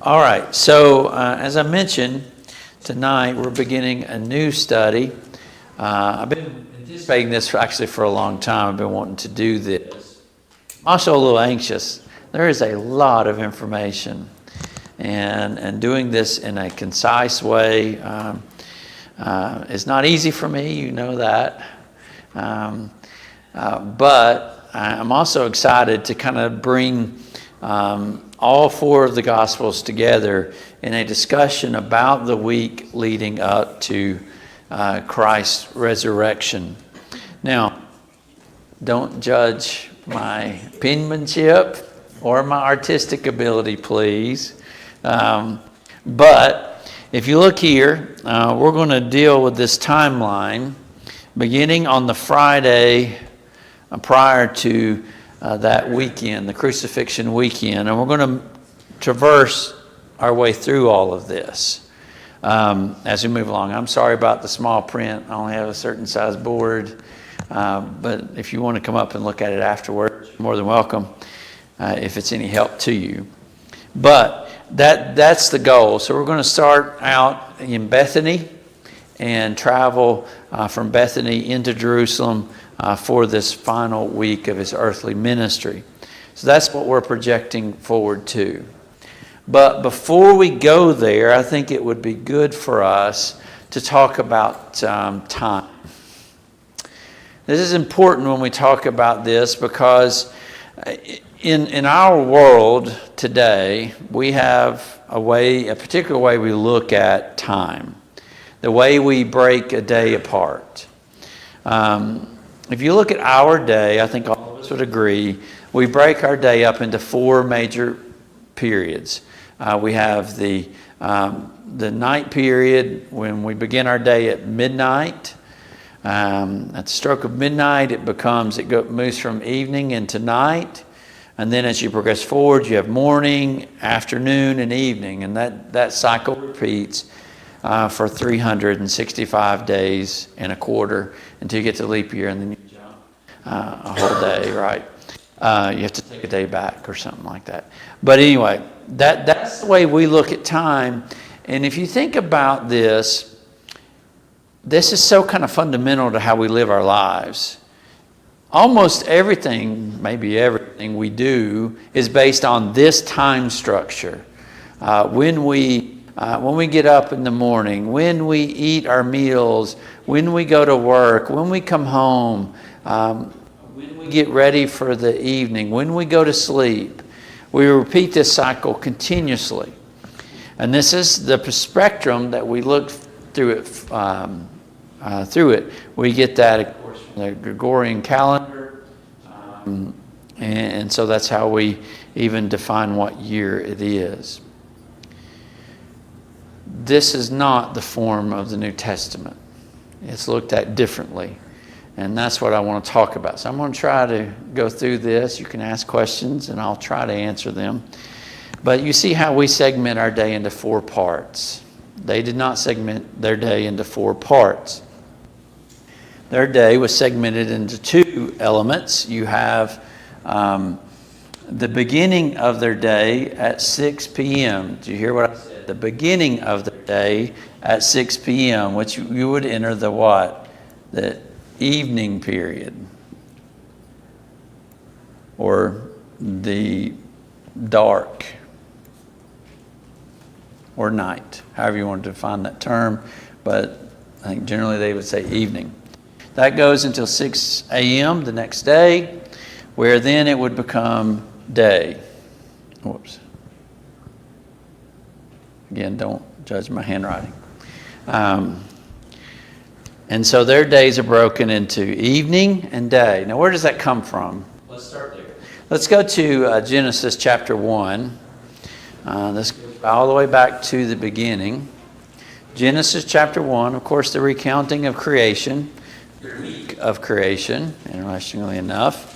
All right, so as I mentioned, tonight we're beginning a new study. I've been anticipating this for a long time. I've been wanting to do this. I'm also a little anxious. There is a lot of information, and doing this in a concise way is not easy for me, you know that. But I'm also excited to kind of bring all four of the Gospels together in a discussion about the week leading up to Christ's resurrection. Now, don't judge my penmanship or my artistic ability, please. But if you look here, we're going to deal with this timeline beginning on the Friday prior to that weekend, the crucifixion weekend, and we're going to traverse our way through all of this as we move along. I'm sorry about the small print. I only have a certain size board, but if you want to come up and look at it afterwards, you're more than welcome if it's any help to you. But that's the goal. So we're going to start out in Bethany and travel from Bethany into Jerusalem for this final week of his earthly ministry. So that's what we're projecting forward to. But before we go there, I think it would be good for us to talk about time. This is important when we talk about this because in our world today, we have a particular way we look at time, the way we break a day apart. If you look at our day, I think all of us would agree, we break our day up into four major periods. We have the night period when we begin our day at midnight. At the stroke of midnight, it moves from evening into night. And then as you progress forward, you have morning, afternoon, and evening. And that cycle repeats for 365 days and a quarter until you get to leap year, and then you jump a whole day, right? You have to take a day back or something like that. But anyway, that's the way we look at time. And if you think about this is so kind of fundamental to how we live our lives. Almost everything, maybe everything we do is based on this time structure. When we get up in the morning, when we eat our meals, when we go to work, when we come home, when we get ready for the evening, when we go to sleep, we repeat this cycle continuously. And this is the spectrum that we look through it. We get that, of course, from the Gregorian calendar. And so that's how we even define what year it is. This is not the form of the New Testament. It's looked at differently. And that's what I want to talk about. So I'm going to try to go through this. You can ask questions and I'll try to answer them. But you see how we segment our day into four parts. They did not segment their day into four parts. Their day was segmented into two elements. You have the beginning of their day at 6 p.m. Did you hear what I said? The beginning of their day at 6 p.m., which you would enter the what? The evening period. Or the dark. Or night. However you want to define that term. But I think generally they would say evening. That goes until 6 a.m. the next day, where then it would become day. Whoops. Again, don't judge my handwriting. And so their days are broken into evening and day. Now, where does that come from? Let's start there. Let's go to Genesis chapter 1. Let's go all the way back to the beginning. Genesis chapter 1, of course, the recounting of creation. The week of creation, interestingly enough.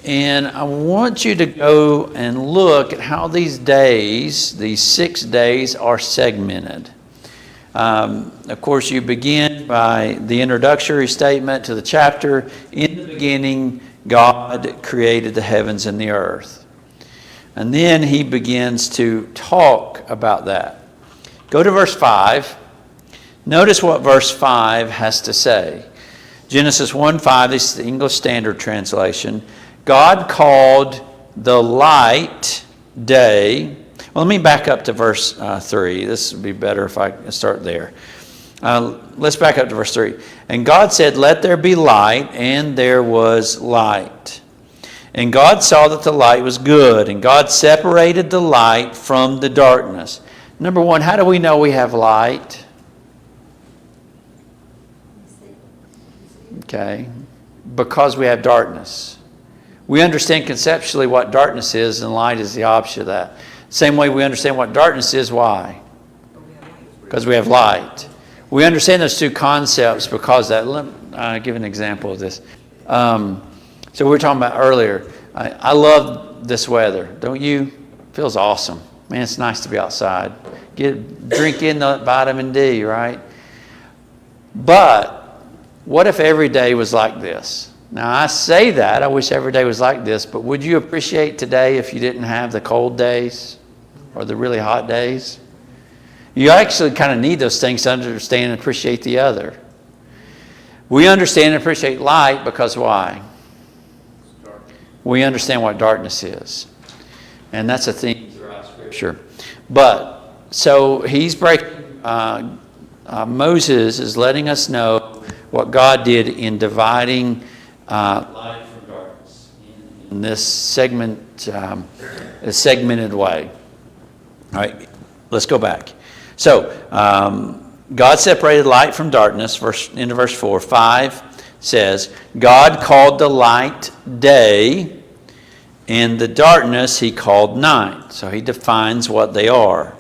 And I want you to go and look at how these days, these 6 days, are segmented. Of course, you begin by the introductory statement to the chapter. In the beginning, God created the heavens and the earth. And then he begins to talk about that. Go to verse 5. Notice what verse 5 has to say. Genesis 1:5, this is the English Standard Translation. God called the light day. Well, let me back up to verse 3. This would be better if I start there. Let's back up to verse 3. And God said, "Let there be light," and there was light. And God saw that the light was good, and God separated the light from the darkness. Number one, how do we know we have light? Okay, because we have darkness. We understand conceptually what darkness is, and light is the opposite of that. Same way we understand what darkness is. Why? Because we have light. We understand those two concepts because that. Let me give an example of this. So we were talking about earlier. I love this weather, don't you? Feels awesome, man. It's nice to be outside. Drink in the vitamin D, right? But what if every day was like this? Now I say that I wish every day was like this, but would you appreciate today if you didn't have the cold days or the really hot days? You actually kind of need those things to understand and appreciate the other. We understand and appreciate light because why? We understand what darkness is. And that's a theme throughout Scripture. But, so he's breaking, Moses is letting us know what God did in dividing light from darkness in this segmented way. All right, let's go back. So, God separated light from darkness, into verse 4. 5 says, God called the light day, and the darkness he called night. So he defines what they are.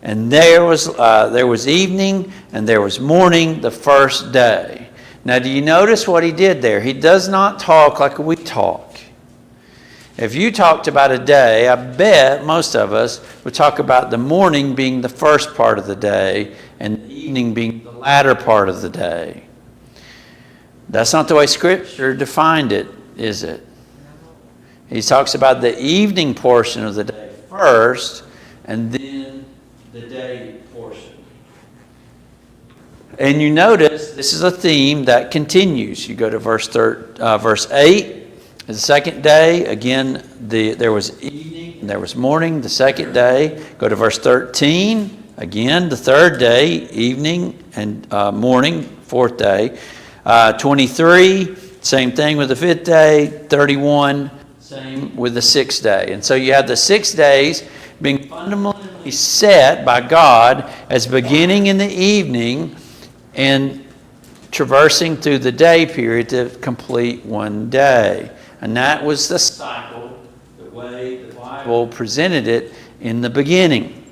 And there was evening and there was morning the first day. Now do you notice what he did there? He does not talk like we talk. If you talked about a day, I bet most of us would talk about the morning being the first part of the day and the evening being the latter part of the day. That's not the way Scripture defined it, is it? He talks about the evening portion of the day first and then the day portion. And you notice this is a theme that continues. You go to verse 8, the second day, again, there was evening and there was morning, the second day. Go to verse 13, again, the third day, evening and morning, fourth day. 23, same thing with the fifth day. 31, same with the sixth day. And so you have the 6 days being fundamentally set by God as beginning in the evening and traversing through the day period to complete one day. And that was the cycle, the way the Bible presented it in the beginning.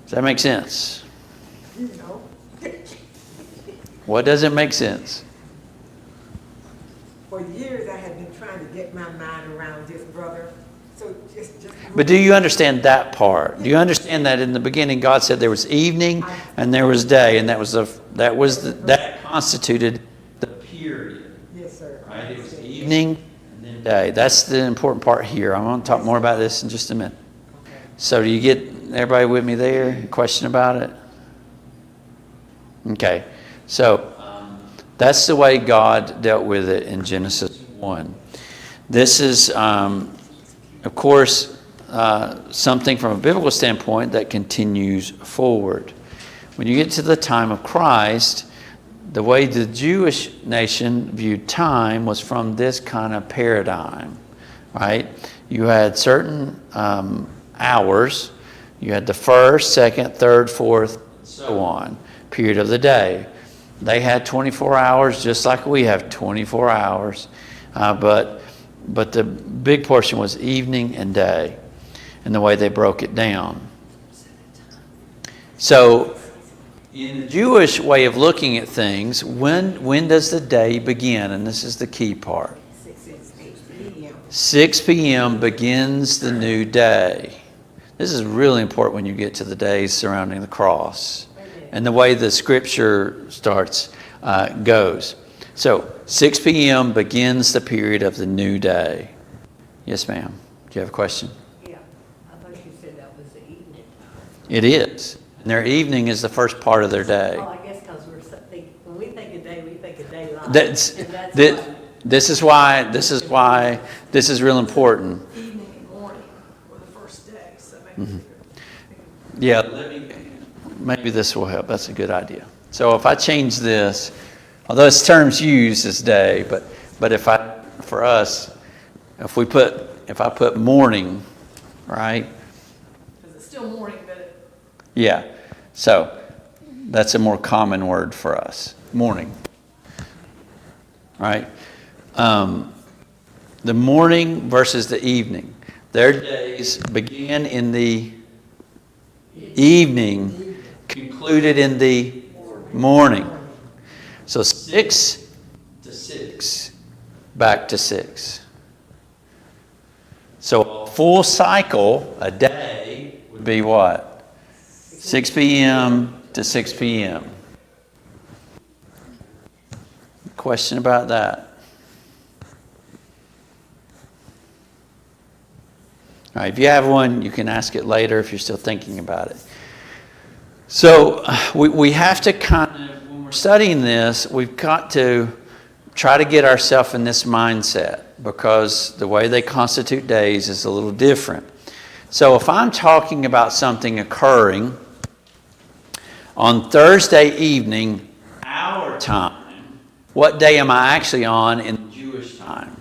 Does that make sense? What doesn't make sense? For years I have been trying to get my mind around this, brother. So just But do you understand that part? Do you understand that in the beginning God said there was evening and there was day, and that constituted the period. Yes, sir. Right? It was evening and then day. That's the important part here. I'm going to talk more about this in just a minute. So do you get everybody with me there? Question about it? Okay. So that's the way God dealt with it in Genesis 1. This is, of course, something from a biblical standpoint that continues forward. When you get to the time of Christ, the way the Jewish nation viewed time was from this kind of paradigm, right? You had certain hours. You had the first, second, third, fourth, and so on, period of the day. They had 24 hours just like we have 24 hours. But the big portion was evening and day and the way they broke it down. So in the Jewish way of looking at things, when does the day begin? And this is the key part. 6 p.m. begins the new day. This is really important when you get to the days surrounding the cross and the way the Scripture goes. So 6 p.m. begins the period of the new day. Yes, ma'am. Do you have a question? Yeah, I thought you said that was the evening time. It is. And their evening is the first part of their day. Well, I guess because when we think of day, we think of daylight. That's, And that's that, why this is real important. Evening and morning were the first day, so maybe. Yeah, maybe this will help. That's a good idea. So if I change this, although it's terms used as day, but if I put morning, right? Because it's still morning, but Yeah. So that's a more common word for us. Morning. Right? The morning versus the evening. Their days began in the evening, concluded in the morning. So 6 to 6, back to 6. So a full cycle, a day, would be what? 6 p.m. to 6 p.m. Question about that? All right, if you have one, you can ask it later if you're still thinking about it. So we have to kind of, when we're studying this, we've got to try to get ourselves in this mindset because the way they constitute days is a little different. So if I'm talking about something occurring on Thursday evening, our time, what day am I actually on in Jewish time?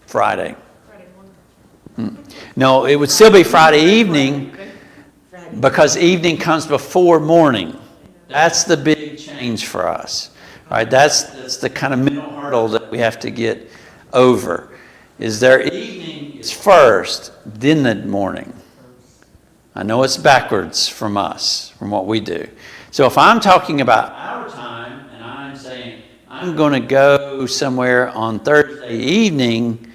Friday. Friday morning. No, it would still be Friday evening because evening comes before morning. That's the big change for us. All right, that's the kind of mental hurdle that we have to get over. Is their evening is first, then the morning. I know it's backwards from us, from what we do. So if I'm talking about our time and I'm saying I'm going to go somewhere on Thursday evening,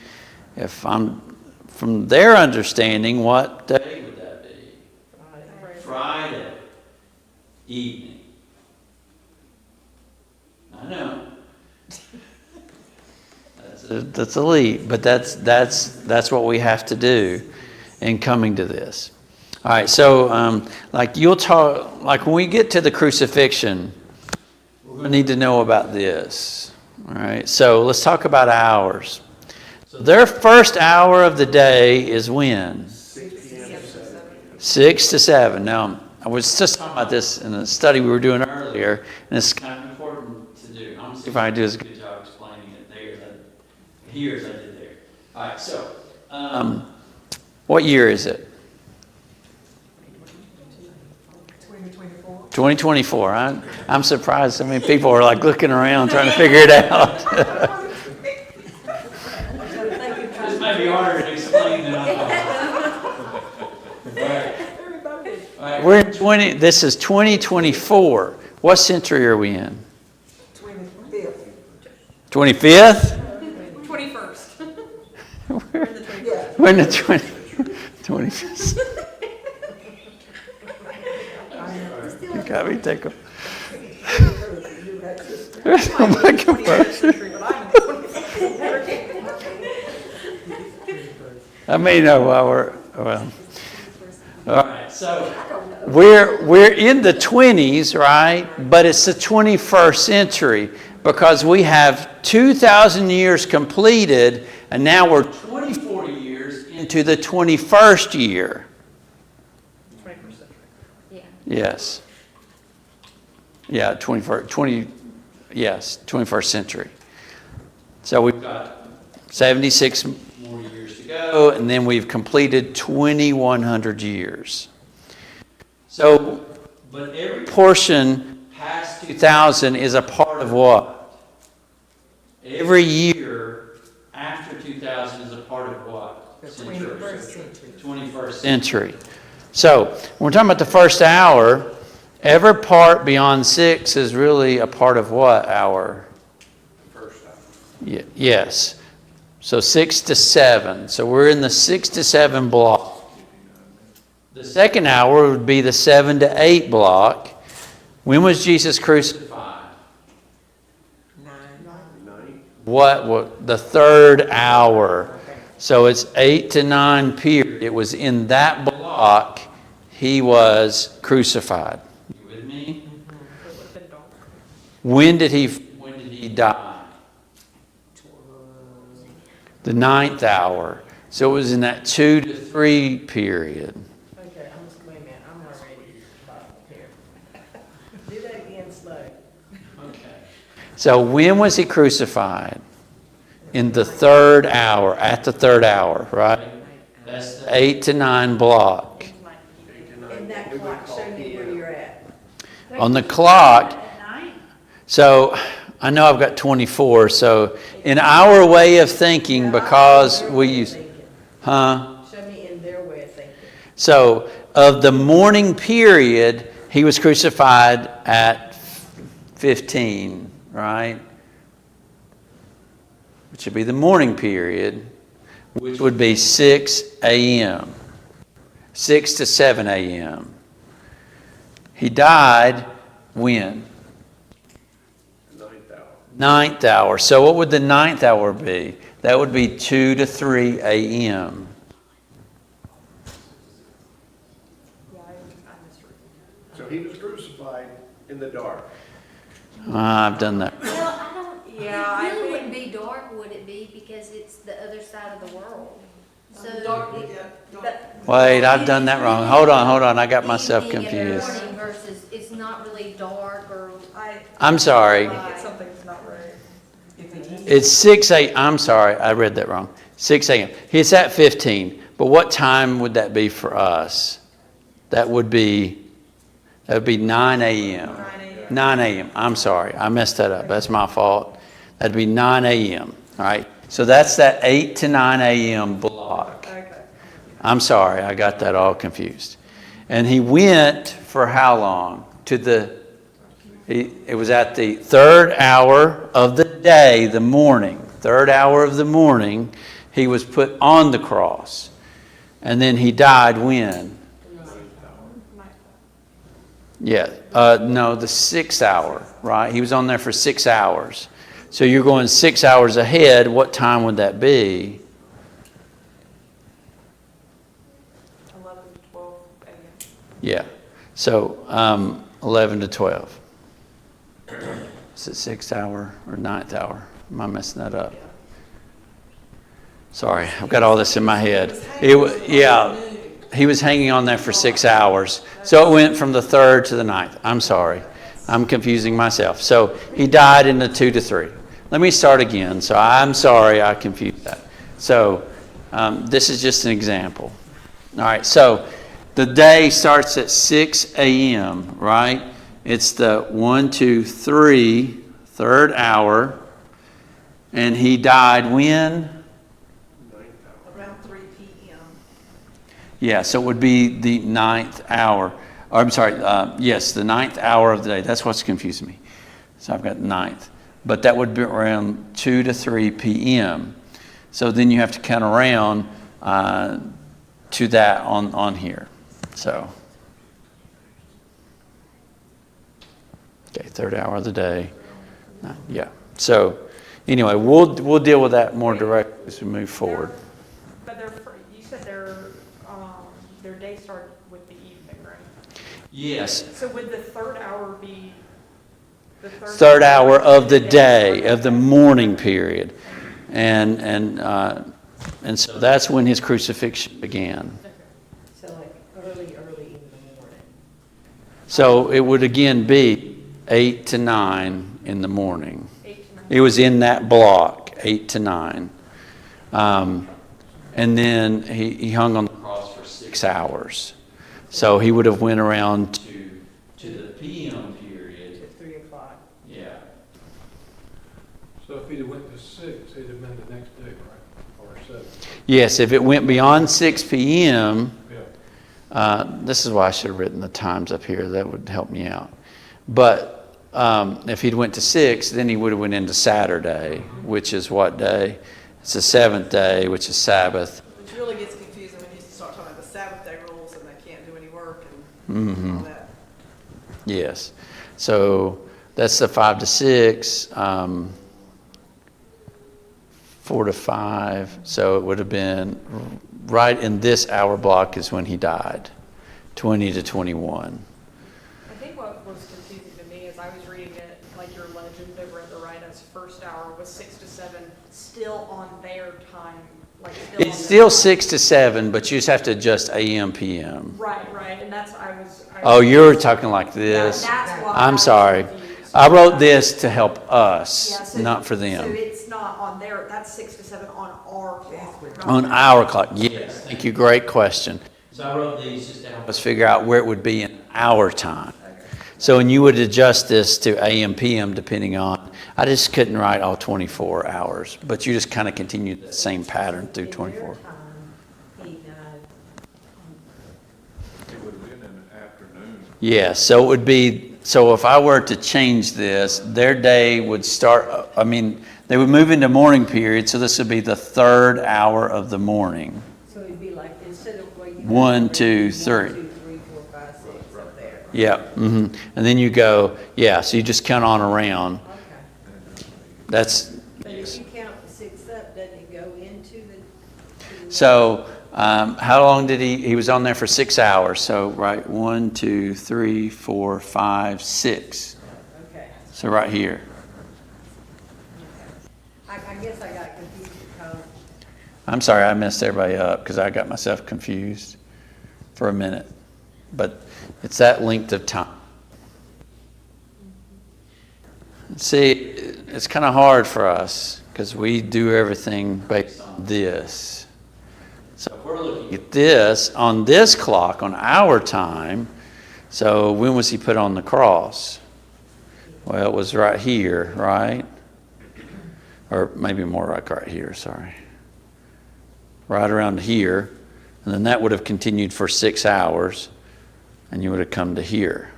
if I'm from their understanding, what day would that be? Friday evening. I know. That's a leap, but that's what we have to do in coming to this. All right, so like when we get to the crucifixion, we're going to need to know about this. All right, so let's talk about hours. So their first hour of the day is when? 6 to 7. Now, I was just talking about this in a study we were doing earlier, and it's kind of important to do. I'm going to see if I can do as good a job explaining it there here as I did there. All right, so what year is it? 2024. 2024. I'm surprised. I mean, people are like looking around trying to figure it out. This might be harder to explain than I thought. All right, we're in this is 2024. What century are we in? 25th. 25th? 21st. Yeah. We're in the 25th. You got me tickled. Back and forth. I may know why well. All right, so we're in the 20s, right? But it's the 21st century because we have 2,000 years completed, and now we're 24 years into the 21st year. 21st century. Yeah. Yes. Yeah, 21st century. So we've got 76 more years to go, and then we've completed 2,100 years. So, but every portion past 2000 is a part of what? Every year after 2000 is a part of what? The 21st century. 21st century. So, when we're talking about the first hour, every part beyond 6 is really a part of what hour? First hour. Yes. So 6 to 7. So we're in the 6 to 7 block. The second hour would be the 7 to 8 block. When was Jesus crucified? 9. What the third hour? So it's 8 to 9 period. It was in that block he was crucified. You with me? It would have been dark. When did he die? The 9th hour. So it was in that 2 to 3 period. Okay, wait a minute, I'm not ready to Bible here. Do that again slow. Okay. So when was he crucified? In the 3rd hour, at the 3rd hour, right? That's the 8 to 9 block. And that clock, show me where you're at. On the clock, so I know I've got 24, so in our way of thinking, because we use, huh? Show me in their way of thinking. So of the morning period, he was crucified at 15, right? Which would be the morning period, which would be 6 a.m., 6 to 7 a.m. He died when? 9th hour. So what would the 9th hour be? That would be 2 to 3 a.m. Yeah, I misread. So he was crucified in the dark. I've done that. Well, I don't, Yeah, it really I wouldn't be dark, would it be? Because it's the other side of the world. So Dark, it- yeah, dark. that- Wait, I've done that wrong. Hold on. I got myself evening and confused. morning versus it's not really dark or. I'm sorry. I think something's not right. It's 6 a.m. I'm sorry, I read that wrong. 6 a.m. It's at 15. But what time would that be for us? That would be 9 a.m. 9 a.m. I'm sorry, I messed that up. That's my fault. That'd be 9 a.m. All right. So that's that 8 to 9 a.m. block. Okay. I'm sorry, I got that all confused. And he went for how long? It was at the 3rd hour of the day, the morning. 3rd hour of the morning, he was put on the cross. And then he died when? Yeah, no, the 6th hour, right? He was on there for 6 hours. So you're going 6 hours ahead. What time would that be? 11 to 12 a.m. Yeah. So 11 to 12. Is it 6th hour or 9th hour? Am I messing that up? Sorry, I've got all this in my head. Yeah, he was hanging on there for 6 hours. So it went from the 3rd to the 9th. I'm sorry. I'm confusing myself. So he died in the 2 to 3. Let me start again. So I'm sorry I confused that. So this is just an example. All right, so the day starts at 6 a.m., right? It's the 1, 2, 3, 3rd hour. And he died when? Around 3 p.m. Yeah, so it would be the 9th hour. Or, I'm sorry, yes, the 9th hour of the day. That's what's confusing me. So I've got 9th. But that would be around 2 to 3 p.m. So then you have to count around to that on here. So, okay, 3rd hour of the day. Yeah. So anyway, we'll deal with that more directly as we move forward. But you said their day started with the evening, right? Yes. So would the 3rd hour be the 3rd hour of the day, of the morning period. And so that's when his crucifixion began. So like early in the morning. So it would again be 8 to 9 in the morning. 8 to 9. It was in that block, 8 to 9. And then he hung on the cross for 6 hours. So he would have went around to the PM period. At 3 o'clock. Yeah. So if he'd have went to 6, it'd have been the next day, right? Or 7. Yes, if it went beyond 6 p.m., Yeah. this is why I should have written the times up here. That would help me out. But if he'd went to 6, then he would have went into Saturday, which is what day? It's the 7th day, which is Sabbath. Which really gets confusing when you start talking about the Sabbath day rules and they can't do any work and all that. Yes. So that's the 5 to 6. 4 4 to 5, so it would have been right in this hour block is when he died, 20 to 21. I think what was confusing to me is I was reading it like your legend over at the Rhinos first hour was 6 to 7, still on their time, like still on It's their still time. 6 to 7, but you just have to adjust AM, PM. Right, and that's, Oh, you're talking like this. That's why I I'm was sorry. confused. I wrote this to help Yeah, us, so- not for So them. it's not on their, that's 6 to 7 on our clock. not On theirs. our clock, yes. Thank you, great question. So I wrote these just to help us figure out where it would be in our time. So when you would adjust this to AM, PM, depending on, I just couldn't write all 24 hours, but you just kind of continue the same pattern through 24. He died. It would have been in the afternoon. Yeah, so it would be, so if I were to change this, their day would start, I mean, they would move into morning period, so this would be the 3rd hour of the morning. So it'd be like, instead of where you. 1, 2, 3. 1, 2, 3, 4, 5, 6 up there. Yeah, and then you go, yeah, so you just count on around. Okay. That's, But if you count the 6 up, doesn't it go into the? so how long did he was on there for 6 hours, so right, 1, 2, 3, 4, 5, 6. Okay. So right here. I guess I got confused because I'm sorry, I messed everybody up because I got myself confused for a minute. But it's that length of time. See, it's kind of hard for us because we do everything based on this. So if we're looking at this, on this clock, on our time, so when was he put on the cross? Well, it was right here, right? Or maybe more like right here, sorry. Right around here. And then that would have continued for 6 hours. And you would have come to here.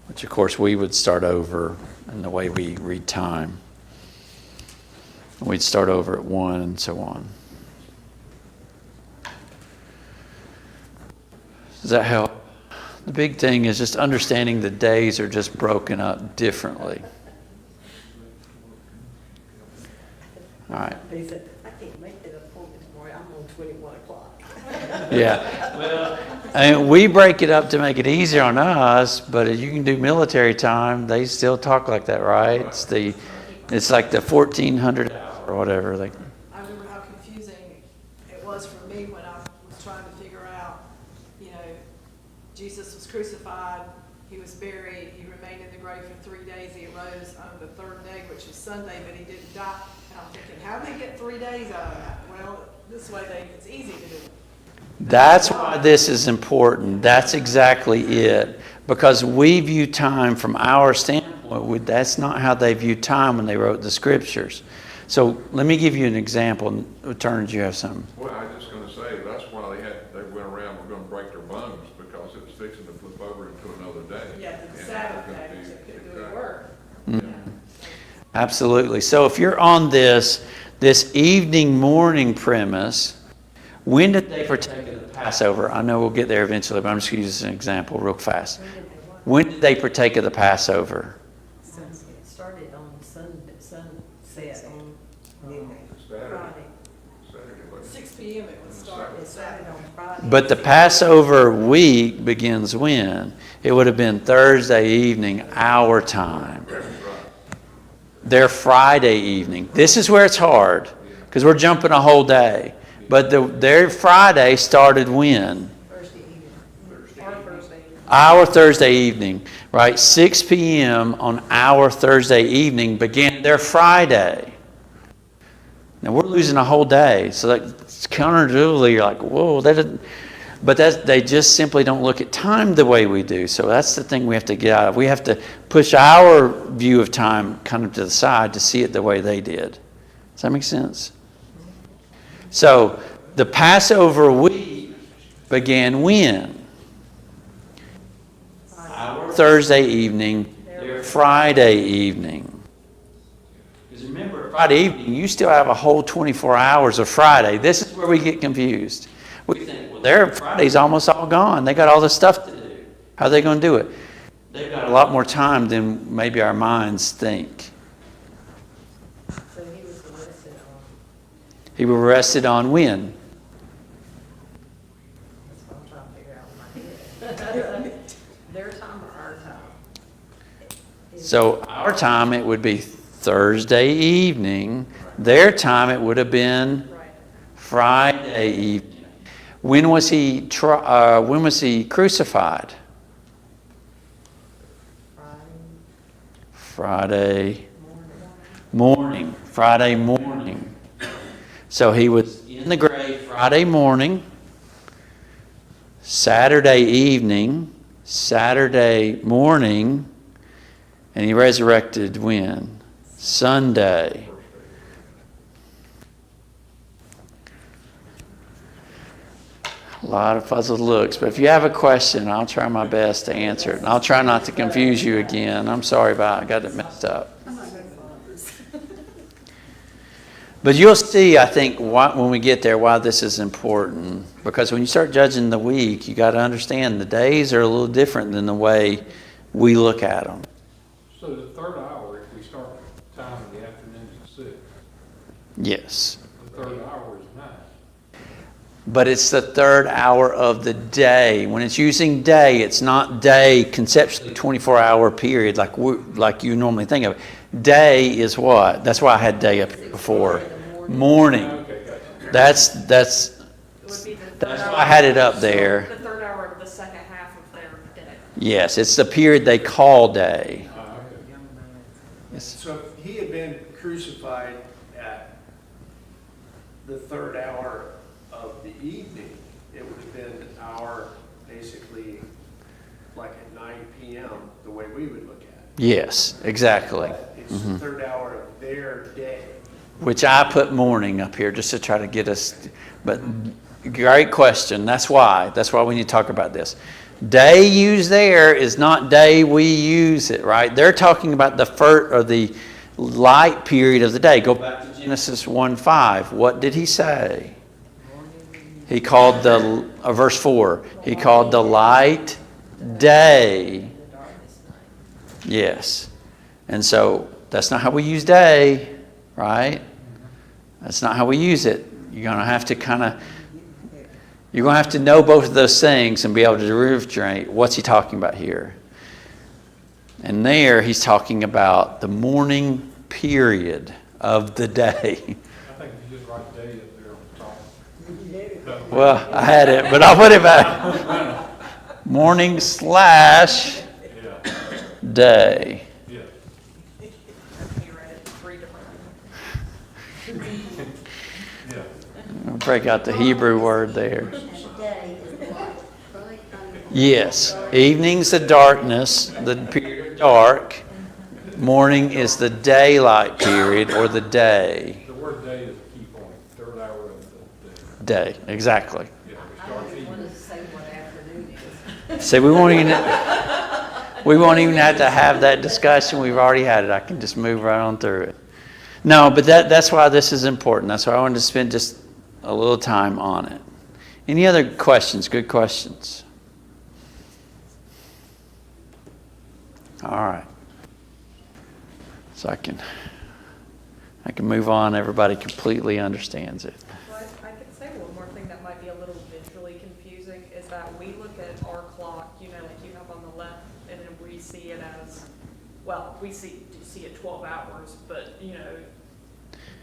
Which, of course, we would start over in the way we read time. We'd start over at 1 and so on. Does that help? The big thing is just understanding the days are just broken up differently. All right. they said, I can't make that appointment tomorrow, I'm on 21 o'clock. Yeah. Well, and we break it up to make it easier on us, but if you can do military time, they still talk like that, right? It's like the 1400 hour or whatever. I remember how confusing it was for me when I was trying to figure out, Jesus was crucified, he was buried, he remained in the grave for 3 days, he arose on the 3rd day, which was Sunday, but he didn't die. And I'm thinking, how did they get 3 days out of that? Well, this way it's easy to do it. That's why this is important. That's exactly it. Because we view time from our standpoint. That's not how they viewed time when they wrote the scriptures. So let me give you an example. Turner, do you have something? Well, I was just gonna say, that's why they went around, we're gonna break their bones, because it was fixing to flip over into another day. Yeah, to the And Sabbath it was gonna day, be- so it couldn't do any exactly. work. Absolutely. So if you're on this evening morning premise, when did they partake of the Passover? I know we'll get there eventually, but I'm just going to use an example real fast. When did they partake of the Passover? It started on sunset on Saturday, Friday. Saturday, wasn't it? 6 p.m. it would start It on started Saturday. on Friday. But the Passover week begins when? It would have been Thursday evening, our time. Their Friday evening. This is where it's hard, because we're jumping a whole day. But their Friday started when? Thursday evening. Or Thursday. Our Thursday evening, right? 6 p.m. on our Thursday evening began their Friday. Now we're losing a whole day. So that's counterintuitively, you're like, whoa, that didn't. But they just simply don't look at time the way we do. So that's the thing we have to get out of. We have to push our view of time kind of to the side to see it the way they did. Does that make sense? So the Passover week began when? Our Thursday evening, their Friday evening. Because remember, Friday evening, you still have a whole 24 hours of Friday. This is where we get confused. We think, well, their Friday's almost all gone. They got all this stuff to do. How are they going to do it? They've got a lot more time than maybe our minds think. So he was arrested He was arrested on when? That's what I'm trying to figure out in my head. Their time or our time? So our time, it would be Thursday evening. Their time, it would have been Right. Friday evening. When was he crucified? Friday morning. Friday morning. So he was in the grave Friday morning, Saturday evening, Saturday morning, and he resurrected when? Sunday. A lot of puzzled looks, but if you have a question, I'll try my best to answer it. And I'll try not to confuse you again. I'm sorry about it. I got it messed up. But you'll see, I think, when we get there, why this is important. Because when you start judging the week, you got to understand the days are a little different than the way we look at them. So the third hour, if we start time in the afternoon at 6, Yes. the third hour is 9. But it's the third hour of the day. When it's using day, it's not day conceptually 24-hour period like you normally think of it. Day is what? That's why I had day up here before. Morning. Okay, gotcha. That's It would be the third That's hour. why I had it up there. The third hour of the second half of their day. Yes, it's the period they call day. Okay. So if he had been crucified at the third hour of the evening, it would have been an hour, basically, like at 9 p.m., the way we would look at it. Yes, exactly. It's the third hour of their day. Which I put morning up here just to try to get us, but great question. That's why we need to talk about this. Day used there is not day we use it, right? They're talking about the first or the light period of the day. Go back to Genesis 1:5. What did he say? He called verse 4. He called the light day. Yes. And so that's not how we use day, right? That's not how we use it. You're going to have to know both of those things and be able to differentiate what's he talking about here. And there he's talking about the morning period of the day. I think if you just write day up there on the top. Well, I had it, but I'll put it back. Morning / Yeah, day. yeah. You read it 3 different. Yeah. I'll break out the Hebrew word there. And day is the light. Yes. Evening's the darkness, the period of dark. Morning is the daylight period or the day. The word day is a key point, third hour of the day. Day, exactly. Yeah, we start evening. Want to say what afternoon is. See, we won't even have to have that discussion. We've already had it. I can just move right on through it. No, but that's why this is important. That's why I wanted to spend just a little time on it. Any other questions? Good questions. All right. So I can move on. Everybody completely understands it. Well, I could say one more thing that might be a little visually confusing is that we look at our clock, like you have on the left, and then we see it as, well, we see it 12 hours, but,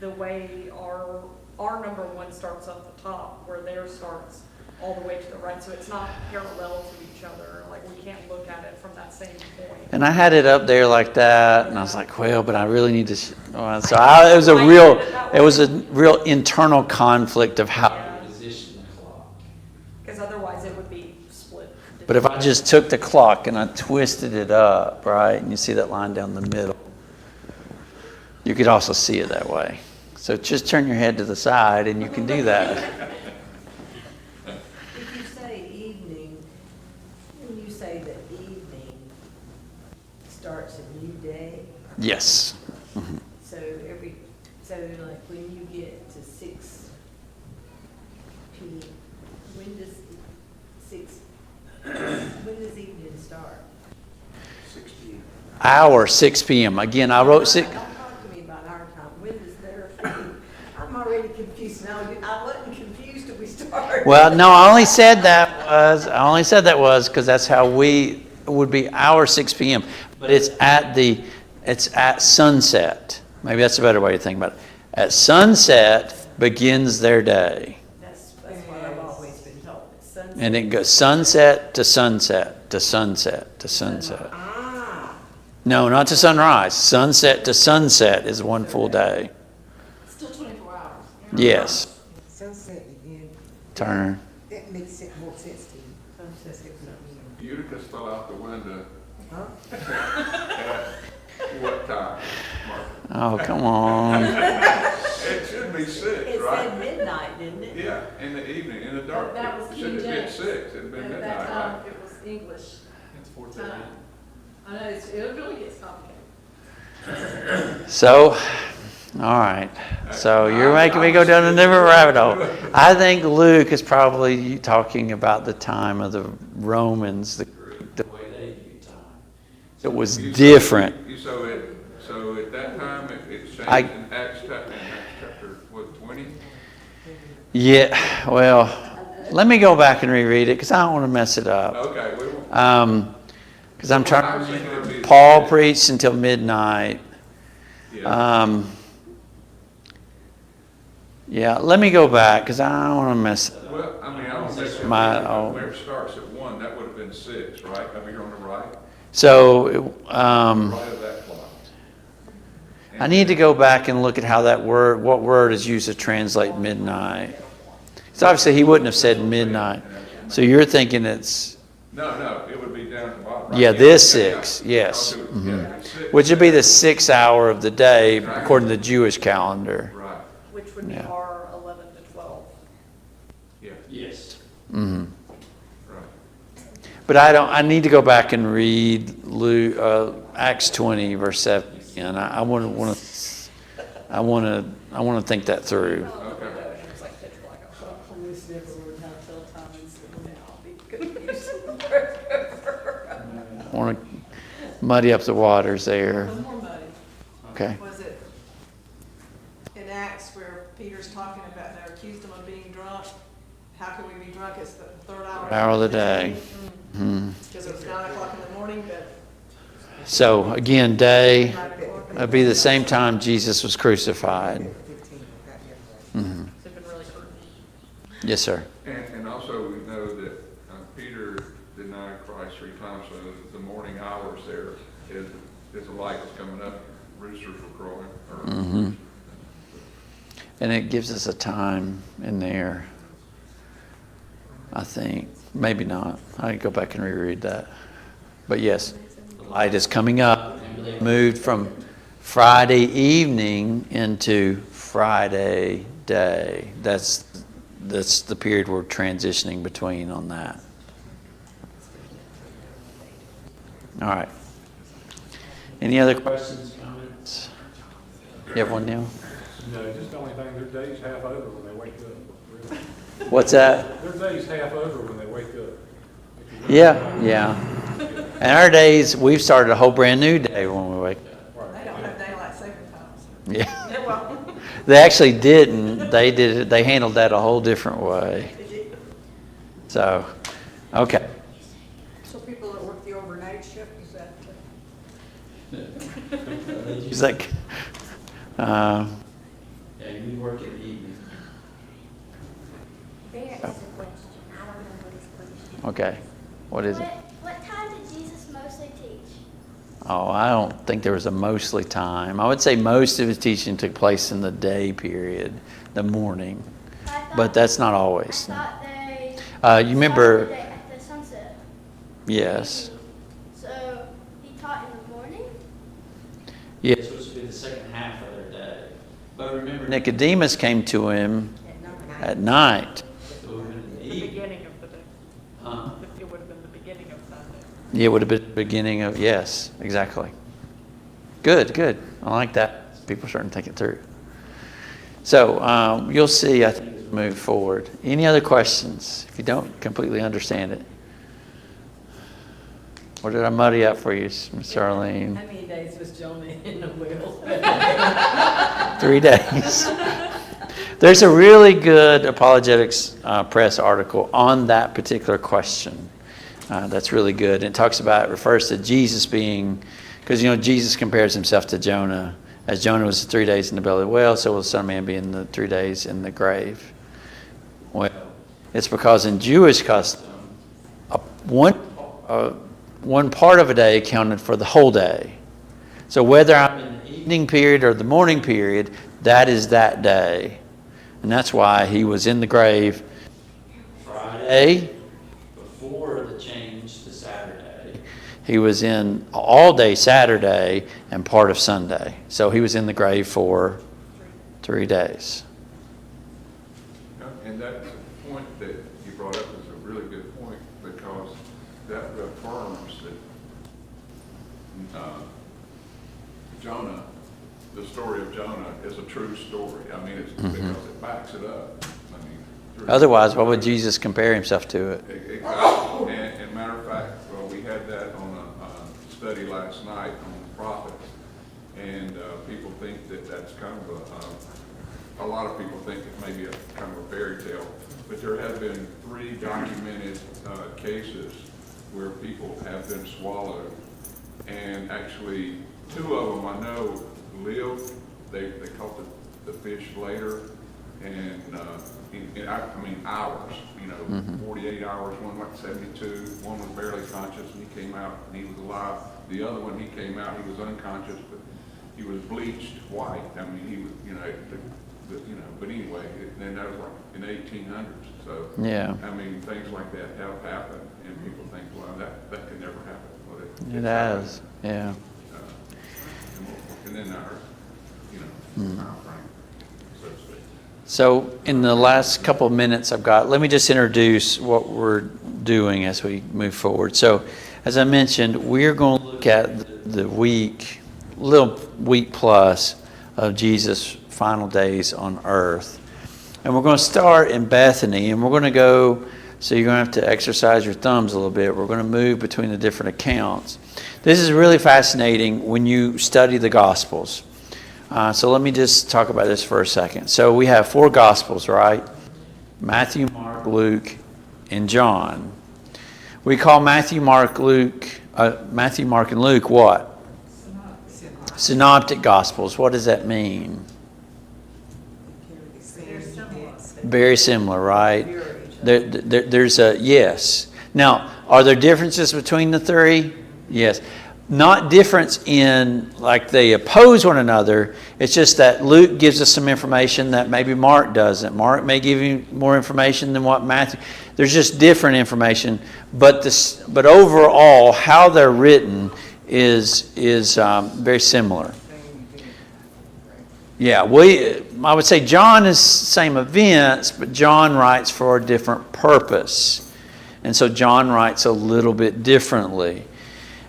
the way our number one starts up the top, where theirs starts all the way to the right, so it's not parallel to each other. Like, we can't look at it from that same point. And I had it up there like that, and I was like, well, but I really need to. It was a real internal conflict of how to position the clock. Because otherwise it would be split. But if I just took the clock and I twisted it up, right, and you see that line down the middle, you could also see it that way. So just turn your head to the side, and you can do that. If you say evening, when you say that evening starts a new day, Yes. so like when you get to 6 p.m., when does evening start? 6 p.m. Hour, 6 p.m. Again, I wrote 6. Don't talk to me about our time. When does theirs? I'm already confused No, I wasn't confused till we started. Well, no, I only said that was because that's how it would be our 6 p.m. But it's at sunset. Maybe that's a better way to think about it. At sunset begins their day. That's what I've always been told. It's sunset. And it goes sunset to sunset to sunset to sunset. Ah, No, not to sunrise. Sunset to sunset is one full day. Still 24 hours. Yes. sunset again. Turner. That makes more sense to me. Sunset. Utica's fell out the window Huh? at what time, Mark? Oh, come on. It should be 6, It said right? midnight, didn't it? Yeah, in the evening, in the dark. That was It King should have been James. 6, it'd been At midnight, that time, right? it was English It's 4:30. time. I know, it really gets complicated. So, all right. So you're making me go down a different rabbit hole. I think Luke is probably talking about the time of the Romans, the way they view time. It was different. So at that time, it changed I- in Acts chapter, what, 20? Yeah, well, let me go back and reread it because I don't want to mess it up. Okay, we won't. Because I'm I trying was to thinking it'd be- remember, Paul preached until midnight. Yeah. Yeah, let me go back because I don't want to mess it up. Well, I mean, I don't think so. Where it starts at 1, that would have been 6, right? Up here on the right? So, Right of that clock. I need to go back and look at how what word is used to translate midnight. So obviously he wouldn't have said midnight. So you're thinking it's, No, it would be down at the bottom. Right? yeah, this 6, yes. Yeah, Mhm. it'd be 6. Which would be the 6th hour of the day according to the Jewish calendar. Right, Which would be Yeah. our 11 to 12. yeah, Yes. Mm-hmm. right. But I need to go back and read Acts 20 verse 7 again. I want to think that through. Okay. It was like pitch black outside. I wish there were no tell time and sit down. I'll be confused. I want to muddy up the waters there. One more muddy. Okay. Was it in Acts where Peter's talking about, they accused him of being drunk? How can we be drunk? It's the third hour. Hour of the day. Mhm. Because it was 9 o'clock in the morning, but So again, day 9 o'clock. would be the same time Jesus was crucified. 15, got that right. Mhm. They've been really hurt. Yes, sir. And also we know that Peter denied Christ 3 times, so the morning hours there is the light is coming up, roosters were crowing. Mhm. And it gives us a time in there, I think. Maybe not. I can go back and reread that. But yes, the light is coming up. They moved from Friday evening into Friday day. That's the period we're transitioning between on that. All right. Any other questions, comments? You have one, Neil? No, just the only thing, their day's half over when they wake up. Really. What's that? Their day's half over when they wake up. Yeah. And our days, we've started a whole brand new day when we wake up. They don't have daylight saving times. Yeah. Yeah, well, They actually didn't. They did it. They handled that a whole different way. So, okay. So people that work the overnight shift, is that? He's like, yeah, you work in the evening. There is a question. I don't know what his question Okay. What is it? What time did Jesus mostly teach? Oh, I don't think there was a mostly time. I would say most of his teaching took place in the day period, the morning. But that's not I always. thought they. You remember- started it at the sunset. Yes. So he taught in the morning? Yes, it was supposed to be the second half of their day. But remember, Nicodemus came to him at night. The beginning of the day. It would have been the beginning of that day. Yeah, it would have been the beginning of, yes, exactly. Good. I like that. People are starting to think it through. So you'll see, I think, as we move forward. Any other questions? If you don't completely understand it. Or did I muddy up for you, Miss Arlene? How many days was Jonah in the wheel? 3 days. There's a really good apologetics press article on that particular question. That's really good. And it refers to Jesus being, because Jesus compares himself to Jonah. As Jonah was 3 days in the belly of the whale, so will the Son of Man be in the 3 days in the grave. Well, it's because in Jewish custom, one part of a day accounted for the whole day. So whether I'm in the evening period or the morning period, that is that day. And that's why he was in the grave Friday before the change to Saturday. He was in all day Saturday and part of Sunday. So he was in the grave for 3 days. And that point that you brought up is a really good point, because that affirms that Jonah, the story of Jonah, is a true story. I mean, it's because it backs it up. I mean, Otherwise, why would Jesus compare himself to it? Exactly. And matter of fact, well, we had that on a study last night on the prophets, and people think that that's kind of a lot of people think it may be a kind of a fairy tale, but there have been 3 documented cases where people have been swallowed, and actually 2 of them I know lived. They caught the fish later, and I mean hours, 48 hours. One went 72. One was barely conscious, and he came out and he was alive. The other one, he came out, he was unconscious, but he was bleached white. I mean, he was, but anyway, then that was like in the 1800s. So Yeah. I mean, things like that have happened, and people think, well, that could never happen. Well, It has, yeah. And then our, time frame, so to speak. So in the last couple of minutes I've got, let me just introduce what we're doing as we move forward. So as I mentioned, we're going to look at the little week plus of Jesus' final days on earth. And we're going to start in Bethany, and we're going to go, so you're going to have to exercise your thumbs a little bit. We're going to move between the different accounts. This is really fascinating when you study the Gospels. So let me just talk about this for a second. So we have 4 Gospels, right? Matthew, Mark, Luke, and John. We call Matthew, Mark, and Luke what? Synoptic Gospels. What does that mean? Very similar, right? There's a yes. Now, are there differences between the 3? Yes. Not difference in like they oppose one another. It's just that Luke gives us some information that maybe Mark doesn't. Mark may give you more information than what Matthew. There's just different information, but overall, how they're written is very similar. Yeah, I would say John is same events, but John writes for a different purpose. And so John writes a little bit differently.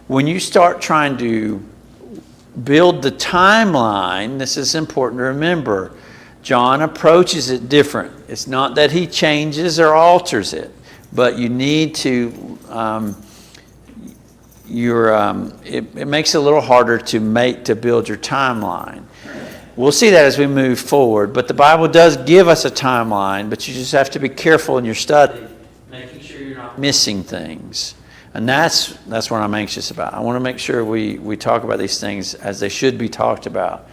When you start trying to build the timeline, this is important to remember. John approaches it different. It's not that he changes or alters it, but you need to, it makes it a little harder to build your timeline. We'll see that as we move forward, but the Bible does give us a timeline, but you just have to be careful in your study, making sure you're not missing things. And that's what I'm anxious about. I want to make sure we talk about these things as they should be talked about.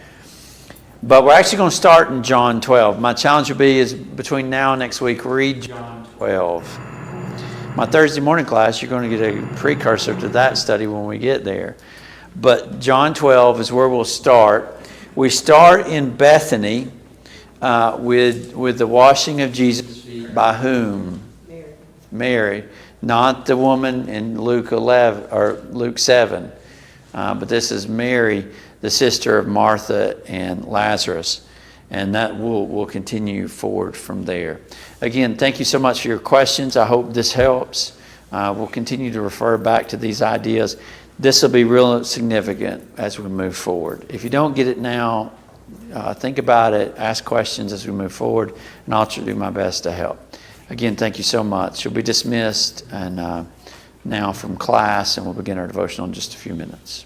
But we're actually going to start in John 12. My challenge will be is between now and next week, read John 12. My Thursday morning class, you're going to get a precursor to that study when we get there. But John 12 is where we'll start. We start in Bethany with the washing of Jesus' feet by whom? Mary. Not the woman in Luke 11 or Luke 7, but this is Mary, the sister of Martha and Lazarus, and that we'll continue forward from there. Again, thank you so much for your questions. I hope this helps. We'll continue to refer back to these ideas. This will be real significant as we move forward. If you don't get it now, think about it, ask questions as we move forward, and I'll try to do my best to help. Again, thank you so much. You'll be dismissed and now from class, and we'll begin our devotional in just a few minutes.